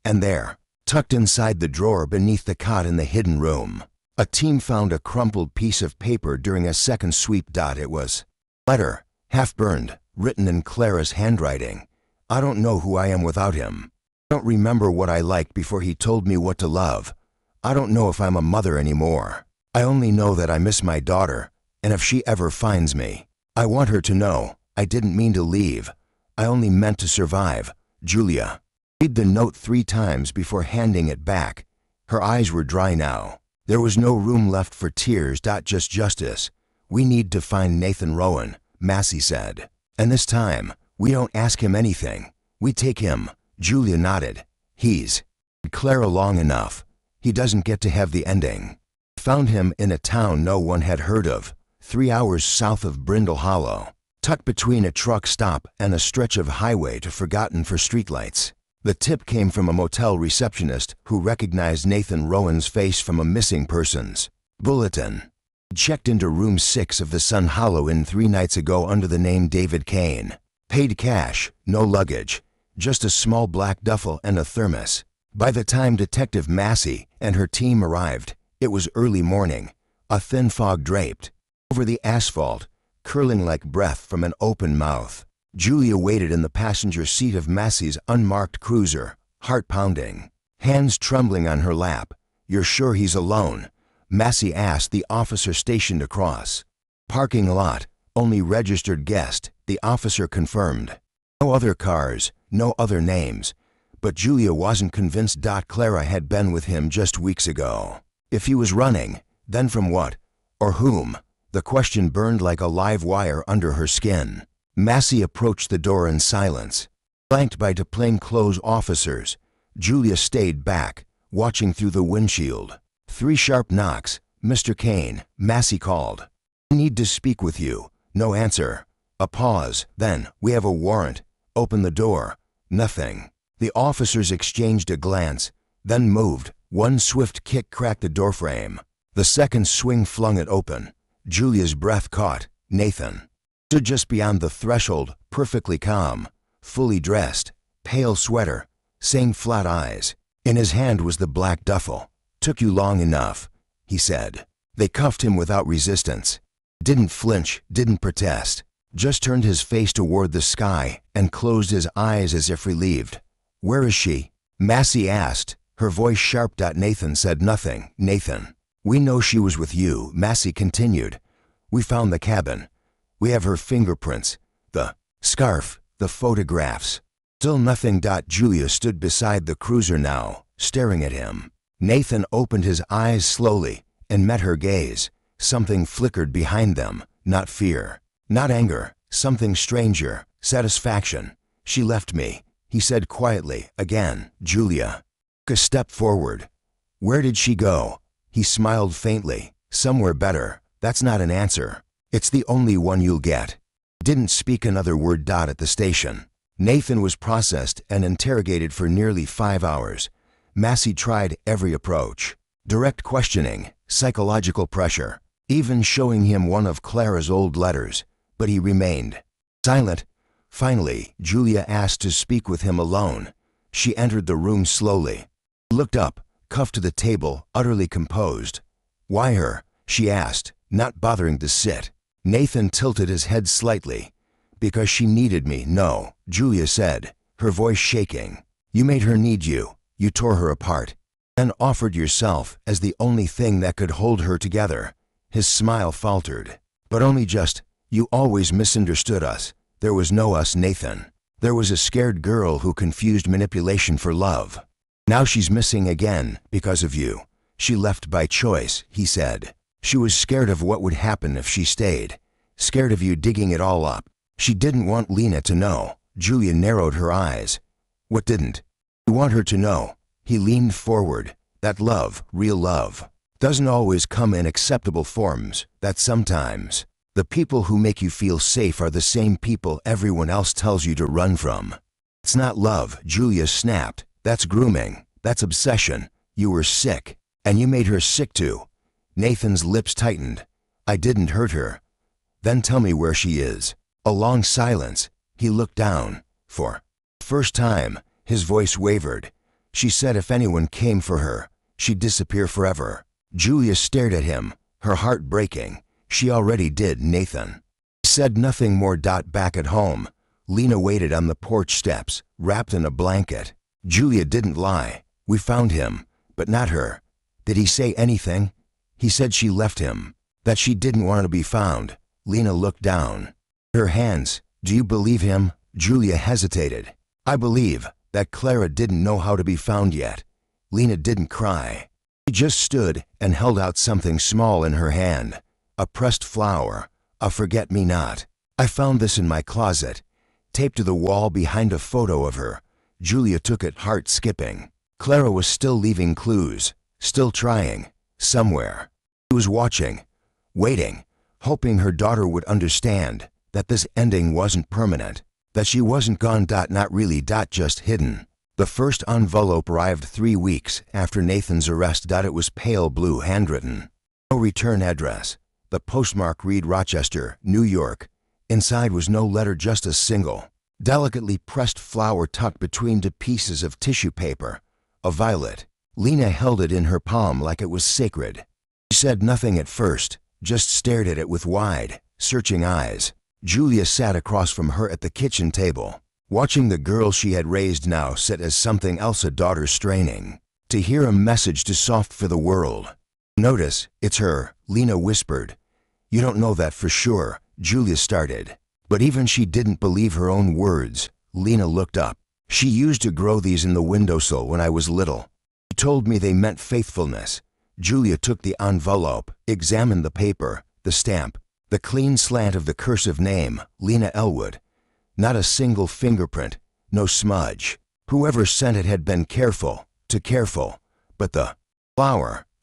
Speaker 1: And there, tucked inside the drawer beneath the cot in the hidden room, a team found a crumpled piece of paper during a second sweep. It was a letter, half burned, written in Clara's handwriting. I don't know who I am without him. I don't remember what I liked before he told me what to love. I don't know if I'm a mother anymore. I only know that I miss my daughter, and if she ever finds me, I want her to know I didn't mean to leave. I only meant to survive. Julia read the note 3 times before handing it back. Her eyes were dry now. There was no room left for tears. Just justice. We need to find Nathan Rowan, Massey said. And this time, we don't ask him anything. We take him. Julia nodded. He's Clara long enough. He doesn't get to have the ending. Found him in a town no one had heard of, 3 hours south of Brindle Hollow, tucked between a truck stop and a stretch of highway too forgotten for streetlights. The tip came from a motel receptionist who recognized Nathan Rowan's face from a missing persons bulletin. He checked into room 6 of the Sun Hollow Inn 3 nights ago under the name David Kane. Paid cash, no luggage, just a small black duffel and a thermos. By the time Detective Massey and her team arrived, it was early morning. A thin fog draped over the asphalt, curling like breath from an open mouth. Julia waited in the passenger seat of Massey's unmarked cruiser, heart pounding, hands trembling on her lap. You're sure he's alone? Massey asked the officer stationed across. Parking lot, only registered guest, the officer confirmed. No other cars, no other names. But Julia wasn't convinced. Clara had been with him just weeks ago. If he was running, then from what? Or whom? The question burned like a live wire under her skin. Massey approached the door in silence. Flanked by plainclothes officers, Julia stayed back, watching through the windshield. 3 sharp knocks. Mr. Kane, Massey called. I need to speak with you. No answer. A pause. Then, we have a warrant. Open the door. Nothing. The officers exchanged a glance, then moved. One swift kick cracked the doorframe. The second swing flung it open. Julia's breath caught. Nathan stood just beyond the threshold, perfectly calm, fully dressed, pale sweater, same flat eyes. In his hand was the black duffel. Took you long enough, he said. They cuffed him without resistance. Didn't flinch, didn't protest. Just turned his face toward the sky and closed his eyes as if relieved. "Where is she?" Massey asked, her voice sharp. Nathan said nothing. "Nathan, we know she was with you," Massey continued. "We found the cabin. We have her fingerprints, the scarf, the photographs." Still nothing. Julia stood beside the cruiser now, staring at him. Nathan opened his eyes slowly and met her gaze. Something flickered behind them, not fear, not anger, something stranger, satisfaction. "She left me," he said quietly. "Again." Julia took a step forward. "Where did she go?" He smiled faintly. "Somewhere better." "That's not an answer. It's the only one you'll get." Didn't speak another word. At the station, Nathan was processed and interrogated for nearly 5 hours. Massey tried every approach. Direct questioning, psychological pressure, even showing him one of Clara's old letters, but he remained silent. Finally, Julia asked to speak with him alone. She entered the room slowly. Looked up, cuffed to the table, utterly composed. "Why her?" she asked, not bothering to sit. Nathan tilted his head slightly. "Because she needed me." "No," Julia said, her voice shaking. "You made her need you. You tore her apart, and offered yourself as the only thing that could hold her together." His smile faltered. "But only just. You always misunderstood us. There was no us, Nathan. There was a scared girl who confused manipulation for love. Now she's missing again because of you. She left by choice," he said. "She was scared of what would happen if she stayed. Scared of you digging it all up. She didn't want Lena to know." Julia narrowed her eyes. "What didn't you want her to know?" He leaned forward. "That love, real love, doesn't always come in acceptable forms. That sometimes the people who make you feel safe are the same people everyone else tells you to run from." "It's not love," Julia snapped. "That's grooming. That's obsession. You were sick, and you made her sick too." Nathan's lips tightened. "I didn't hurt her." "Then tell me where she is." A long silence. He looked down. For the first time, his voice wavered. "She said if anyone came for her, she'd disappear forever." Julia stared at him, her heart breaking. "She already did, Nathan." He said nothing more. Back at home, Lena waited on the porch steps, wrapped in a blanket. Julia didn't lie. "We found him, but not her." "Did he say anything?" "He said she left him, that she didn't want to be found." Lena looked down. Her hands. "Do you believe him?" Julia hesitated. "I believe that Clara didn't know how to be found yet." Lena didn't cry. She just stood and held out something small in her hand. A pressed flower, a forget-me-not. "I found this in my closet, taped to the wall behind a photo of her." Julia took it, heart skipping. Clara was still leaving clues, still trying, somewhere. She was watching, waiting, hoping her daughter would understand that this ending wasn't permanent, that she wasn't gone. Not really. Just hidden. The first envelope arrived 3 weeks after Nathan's arrest. It was pale blue, handwritten. No return address. The postmark read Rochester, New York. Inside was no letter, just a single, delicately pressed flower tucked between 2 pieces of tissue paper. A violet. Lena held it in her palm like it was sacred. She said nothing at first, just stared at it with wide, searching eyes. Julia sat across from her at the kitchen table, watching the girl she had raised now sit as something else, a daughter straining to hear a message too soft for the world. "Notice, it's her," Lena whispered. "You don't know that for sure," Julia started. But even she didn't believe her own words. Lena looked up. "She used to grow these in the windowsill when I was little. She told me they meant faithfulness." Julia took the envelope, examined the paper, the stamp, the clean slant of the cursive name, Lena Elwood. Not a single fingerprint, no smudge. Whoever sent it had been careful, too careful. But the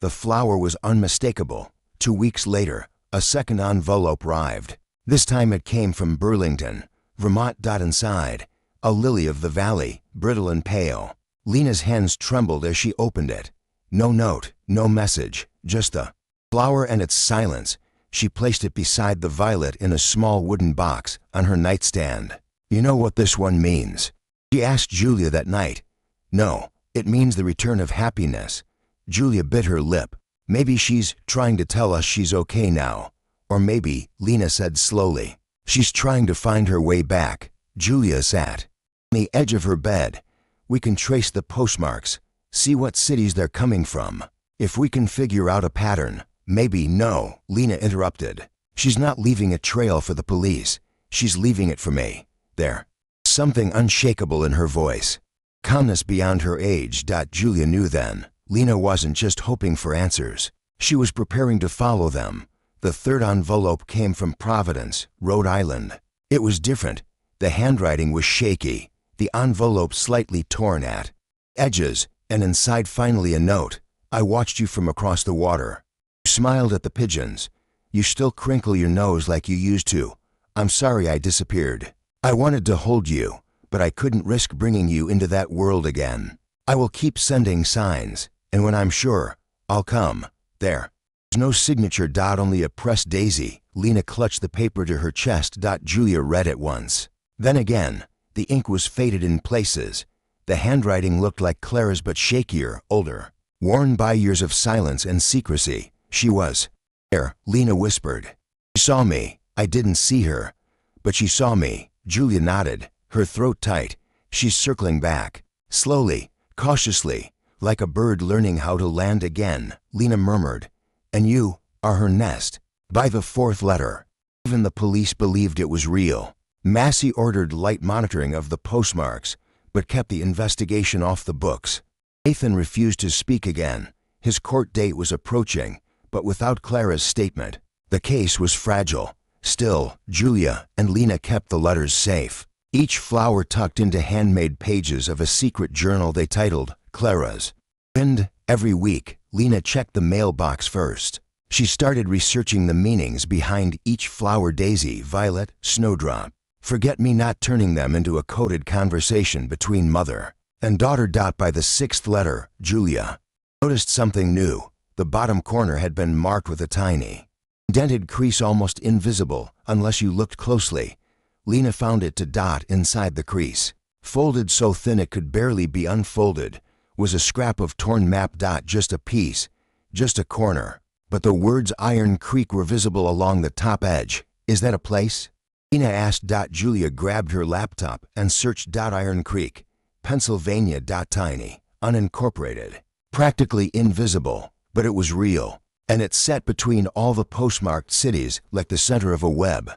Speaker 1: flower was unmistakable. 2 weeks later, a second envelope arrived. This time it came from Burlington, Vermont. Inside, a lily of the valley, brittle and pale. Lena's hands trembled as she opened it. No note, no message, just the flower and its silence. She placed it beside the violet in a small wooden box on her nightstand. "You know what this one means?" she asked Julia that night. "No, it means the return of happiness." Julia bit her lip. Maybe she's trying to tell us she's okay now. Or maybe, Lena said slowly, she's trying to find her way back. Julia sat on the edge of her bed. We can trace the postmarks, see what cities they're coming from. If we can figure out a pattern, maybe. No, Lena interrupted. She's not leaving a trail for the police. She's leaving it for me. There. Something unshakable in her voice. Calmness beyond her age. Julia knew then. Lena wasn't just hoping for answers. She was preparing to follow them. The third envelope came from Providence, Rhode Island. It was different. The handwriting was shaky, the envelope slightly torn at edges, and inside finally a note. I watched you from across the water. You smiled at the pigeons. You still crinkle your nose like you used to. I'm sorry I disappeared. I wanted to hold you, but I couldn't risk bringing you into that world again. I will keep sending signs, and when I'm sure, I'll come. There. There's no signature. Only a pressed daisy. Lena clutched the paper to her chest. Julia read it once. Then again. The ink was faded in places. The handwriting looked like Clara's but shakier, older, worn by years of silence and secrecy. She was there, Lena whispered. She saw me. I didn't see her, but she saw me. Julia nodded, her throat tight. She's circling back, slowly, cautiously, like a bird learning how to land again, Lena murmured. And you are her nest. By the fourth letter. Even the police believed it was real. Massey ordered light monitoring of the postmarks, but kept the investigation off the books. Nathan refused to speak again. His court date was approaching, but without Clara's statement, the case was fragile. Still, Julia and Lena kept the letters safe, each flower tucked into handmade pages of a secret journal they titled Clara's. And every week, Lena checked the mailbox first. She started researching the meanings behind each flower, daisy, violet, snowdrop, forget-me-not, turning them into a coded conversation between mother and daughter. By the sixth letter, Julia noticed something new. The bottom corner had been marked with a tiny, indented crease, almost invisible unless you looked closely. Lena found it. Inside the crease, folded so thin it could barely be unfolded, was a scrap of torn map. Just a piece, just a corner, but the words Iron Creek were visible along the top edge. Is that a place? Lena asked. Julia grabbed her laptop and searched. Iron Creek, Pennsylvania. Tiny, unincorporated, practically invisible, but it was real, and it sat between all the postmarked cities like the center of a web.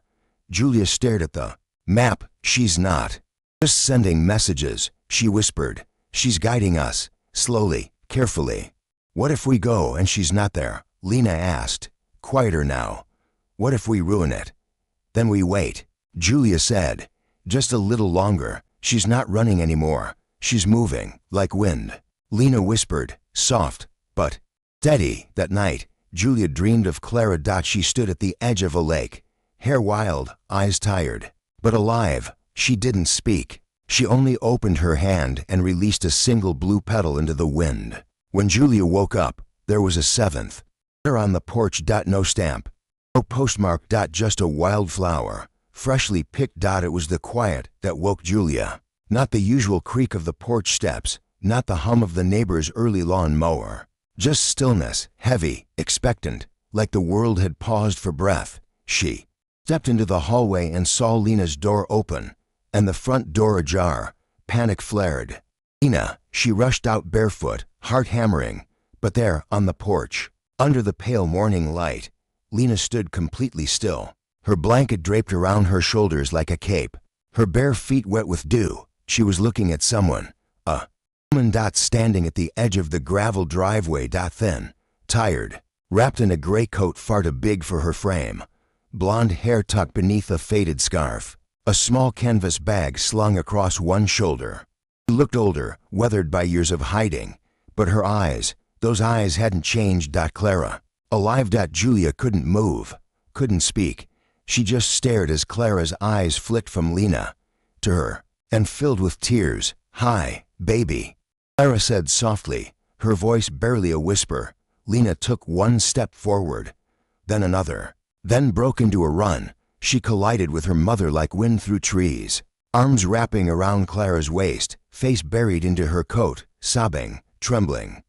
Speaker 1: Julia stared at the map. She's not just sending messages, she whispered. She's guiding us, slowly, carefully. What if we go and she's not there? Lena asked, quieter now. What if we ruin it? Then we wait. Julia said, just a little longer. She's not running anymore. She's moving, like wind. Lena whispered, soft, but steady. That night, Julia dreamed of Clara. She stood at the edge of a lake, hair wild, eyes tired, but alive. She didn't speak. She only opened her hand and released a single blue petal into the wind. When Julia woke up, there was a seventh letter on the porch. No stamp, no postmark. Just a wildflower, freshly picked. It was the quiet that woke Julia. Not the usual creak of the porch steps, not the hum of the neighbor's early lawn mower. Just stillness, heavy, expectant, like the world had paused for breath. She stepped into the hallway and saw Lena's door open, and the front door ajar. Panic flared. Lena, she rushed out barefoot, heart hammering. But there, on the porch, under the pale morning light, Lena stood completely still, her blanket draped around her shoulders like a cape, her bare feet wet with dew. She was looking at someone, a woman. Standing at the edge of the gravel driveway. Thin, tired, wrapped in a gray coat far too big for her frame, blonde hair tucked beneath a faded scarf, a small canvas bag slung across one shoulder. She looked older, weathered by years of hiding, but her eyes, those eyes hadn't changed. Clara, alive. Julia couldn't move, couldn't speak. She just stared as Clara's eyes flicked from Lena to her and filled with tears. Hi, baby, Clara said softly, her voice barely a whisper. Lena took one step forward, then another, then broke into a run. She collided with her mother like wind through trees, arms wrapping around Clara's waist, face buried into her coat, sobbing, trembling.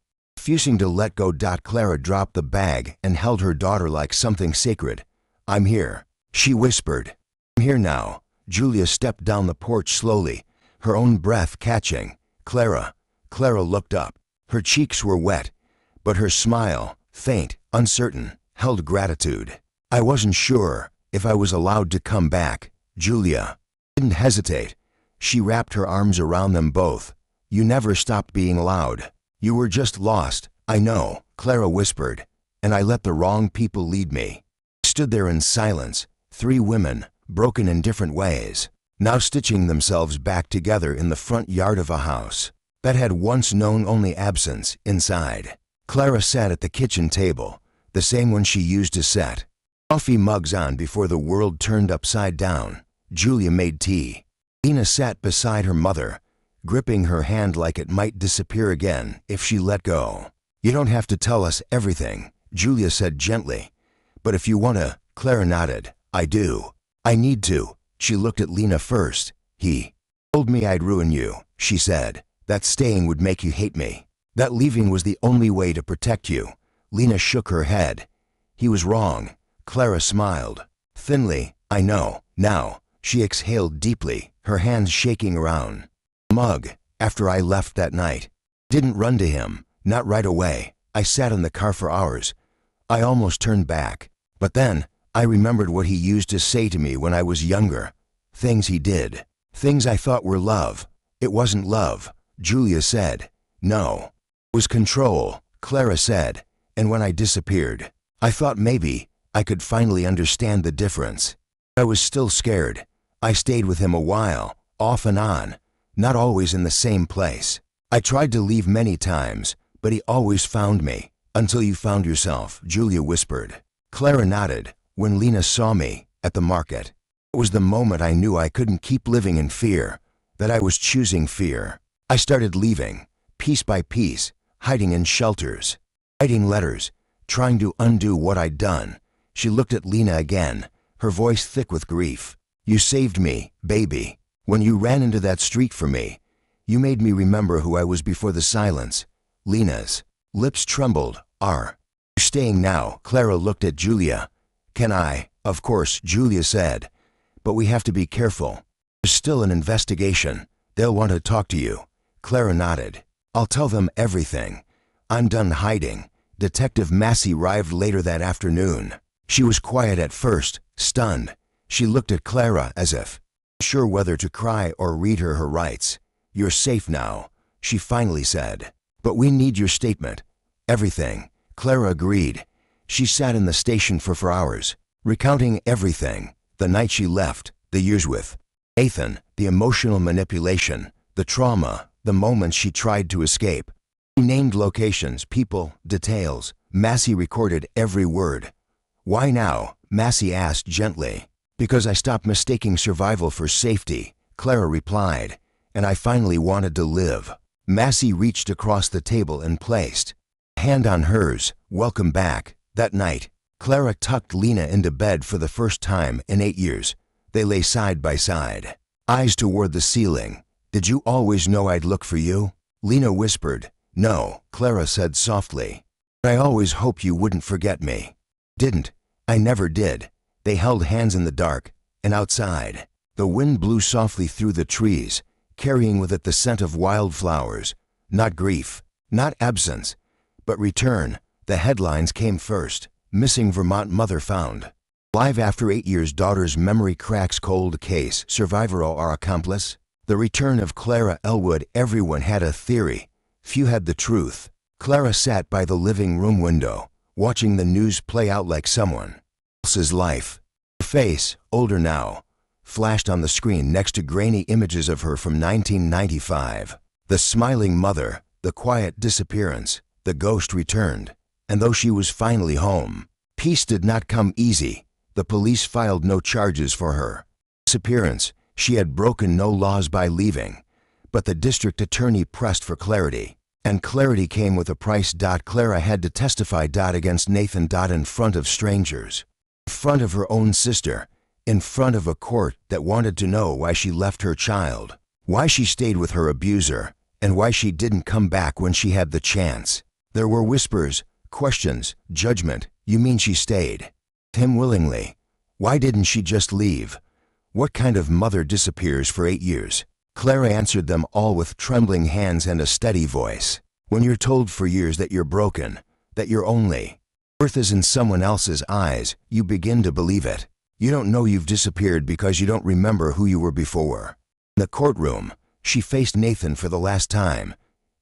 Speaker 1: Refusing to let go. Clara dropped the bag and held her daughter like something sacred. "I'm here," she whispered. "I'm here now." Julia stepped down the porch slowly, her own breath catching. "Clara." Clara looked up. Her cheeks were wet, but her smile, faint, uncertain, held gratitude. "I wasn't sure if I was allowed to come back." Julia didn't hesitate. She wrapped her arms around them both. "You never stopped being loud. You were just lost." "I know," Clara whispered, "and I let the wrong people lead me." Stood there in silence, three women, broken in different ways, now stitching themselves back together in the front yard of a house that had once known only absence inside. Clara sat at the kitchen table, the same one she used to set coffee mugs on before the world turned upside down. Julia made tea. Lena sat beside her mother, gripping her hand like it might disappear again if she let go. "You don't have to tell us everything," Julia said gently. "But if you want to," Clara nodded. "I do. I need to." She looked at Lena first. "He told me I'd ruin you," she said. "That staying would make you hate me. That leaving was the only way to protect you." Lena shook her head. "He was wrong." Clara smiled thinly. "I know now." She exhaled deeply, her hands shaking around. "Mug, after I left that night. Didn't run to him, not right away. I sat in the car for hours. I almost turned back. But then, I remembered what he used to say to me when I was younger. Things he did. Things I thought were love. It wasn't love," Julia said. "No. It was control," Clara said. "And when I disappeared, I thought maybe I could finally understand the difference. I was still scared. I stayed with him a while, off and on, not always in the same place. I tried to leave many times, but he always found me. Until you found yourself," Julia whispered. Clara nodded. "When Lena saw me at the market, it was the moment I knew I couldn't keep living in fear, that I was choosing fear. I started leaving, piece by piece, hiding in shelters, writing letters, trying to undo what I'd done." She looked at Lena again, her voice thick with grief. "You saved me, baby. When you ran into that street for me, you made me remember who I was before the silence." Lena's lips trembled. "Are you staying now?" Clara looked at Julia. "Can I?" "Of course," Julia said. "But we have to be careful. There's still an investigation. They'll want to talk to you." Clara nodded. "I'll tell them everything. I'm done hiding." Detective Massey arrived later that afternoon. She was quiet at first, stunned. She looked at Clara as if unsure whether to cry or read her rights. "You're safe now," she finally said. "But we need your statement. Everything." Clara agreed. She sat in the station for hours, recounting everything. The night she left, the years with Nathan, the emotional manipulation, the trauma, the moments she tried to escape. She named locations, people, details. Massey recorded every word. "Why now?" Massey asked gently. "Because I stopped mistaking survival for safety," Clara replied, "and I finally wanted to live." Massey reached across the table and placed a hand on hers. "Welcome back." That night, Clara tucked Lena into bed for the first time in 8 years. They lay side by side, eyes toward the ceiling. "Did you always know I'd look for you?" Lena whispered. "No," Clara said softly. "But I always hoped you wouldn't forget me." "Didn't. I never did." They held hands in the dark, and outside, the wind blew softly through the trees, carrying with it the scent of wildflowers. Not grief, not absence, but return. The headlines came first. "Missing Vermont mother found. Alive after 8 years, daughter's memory cracks, cold case, survivor or accomplice." The return of Clara Elwood. Everyone had a theory. Few had the truth. Clara sat by the living room window, watching the news play out like someone else's life. Her face, older now, flashed on the screen next to grainy images of her from 1995. The smiling mother, the quiet disappearance, the ghost returned. And though she was finally home, peace did not come easy. The police filed no charges for her disappearance. She had broken no laws by leaving. But the district attorney pressed for clarity. And clarity came with a price. Clara had to testify against Nathan in front of strangers, in front of her own sister, in front of a court that wanted to know why she left her child, why she stayed with her abuser, and why she didn't come back when she had the chance. There were whispers, questions, judgment. You mean she stayed? Him willingly. Why didn't she just leave? What kind of mother disappears for 8 years? Clara answered them all with trembling hands and a steady voice. When you're told for years that you're broken, that your only worth is in someone else's eyes, you begin to believe it. You don't know you've disappeared because you don't remember who you were before. In the courtroom, she faced Nathan for the last time.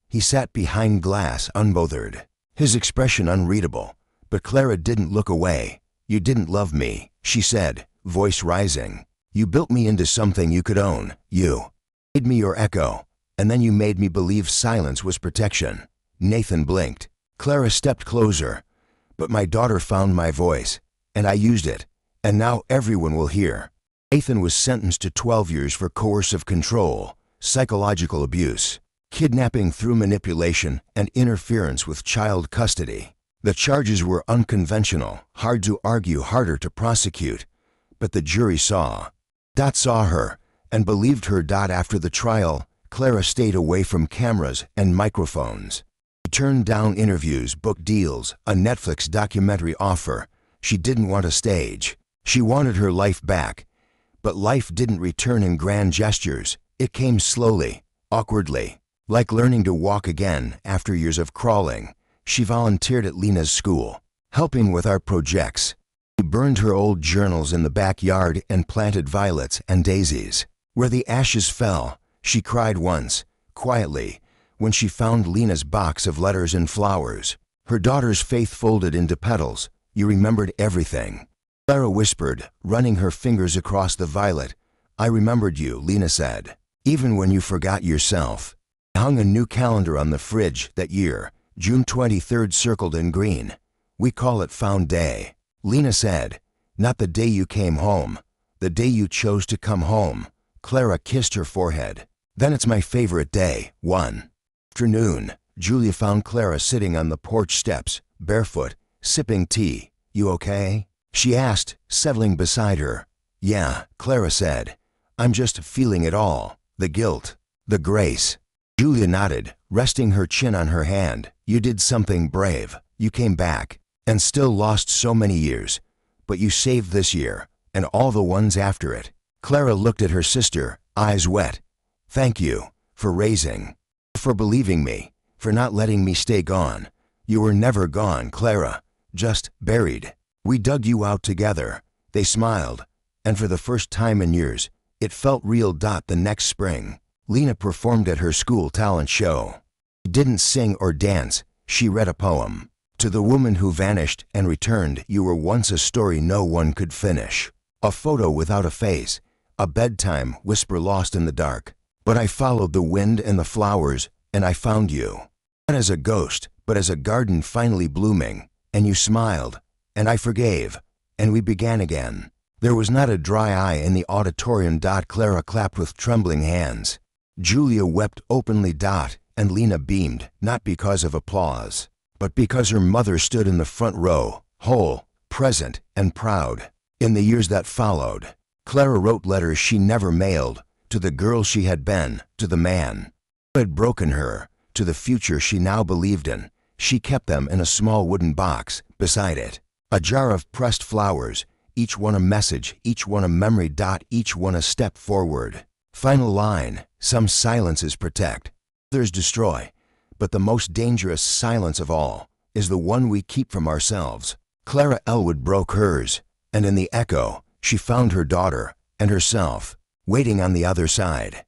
Speaker 1: He sat behind glass, unbothered, his expression unreadable. But Clara didn't look away. You didn't love me, she said, voice rising. You built me into something you could own. You made me your echo, and then you made me believe silence was protection. Nathan blinked. Clara stepped closer. But my daughter found my voice, and I used it, and now everyone will hear. Nathan was sentenced to 12 years for coercive control, psychological abuse, kidnapping through manipulation, and interference with child custody. The charges were unconventional, hard to argue, harder to prosecute. But the jury saw her, and believed her. After the trial, Clara stayed away from cameras and microphones. She turned down interviews, book deals, a Netflix documentary offer. She didn't want a stage. She wanted her life back. But life didn't return in grand gestures. It came slowly, awkwardly, like learning to walk again after years of crawling. She volunteered at Lena's school, helping with art projects. She burned her old journals in the backyard and planted violets and daisies. Where the ashes fell, she cried once, quietly, when she found Lena's box of letters and flowers. Her daughter's faith folded into petals. You remembered everything. Clara whispered, running her fingers across the violet. I remembered you, Lena said, even when you forgot yourself. I hung a new calendar on the fridge that year, June 23rd, circled in green. We call it Found Day. Lena said, not the day you came home, the day you chose to come home. Clara kissed her forehead. Then it's my favorite day. One afternoon, Julia found Clara sitting on the porch steps, barefoot, sipping tea. You okay? She asked, settling beside her. Yeah, Clara said. I'm just feeling it all. The guilt, the grace. Julia nodded, resting her chin on her hand. You did something brave. You came back, and still lost so many years. But you saved this year, and all the ones after it. Clara looked at her sister, eyes wet. Thank you, for raising, for believing me, for not letting me stay gone. You were never gone, Clara, just buried. We dug you out together. They smiled, and for the first time in years, it felt real. The next spring, Lena performed at her school talent show. She didn't sing or dance, she read a poem. To the woman who vanished and returned, you were once a story no one could finish. A photo without a face, a bedtime whisper lost in the dark. But I followed the wind and the flowers, and I found you. Not as a ghost, but as a garden finally blooming. And you smiled, and I forgave, and we began again. There was not a dry eye in the auditorium. Clara clapped with trembling hands. Julia wept openly. And Lena beamed, not because of applause, but because her mother stood in the front row, whole, present, and proud. In the years that followed, Clara wrote letters she never mailed, to the girl she had been, to the man who had broken her, to the future she now believed in. She kept them in a small wooden box, beside it, a jar of pressed flowers, each one a message, each one a memory. Each one a step forward. Final line, some silences protect, others destroy, but the most dangerous silence of all is the one we keep from ourselves. Clara Elwood broke hers, and in the echo, she found her daughter and herself, waiting on the other side.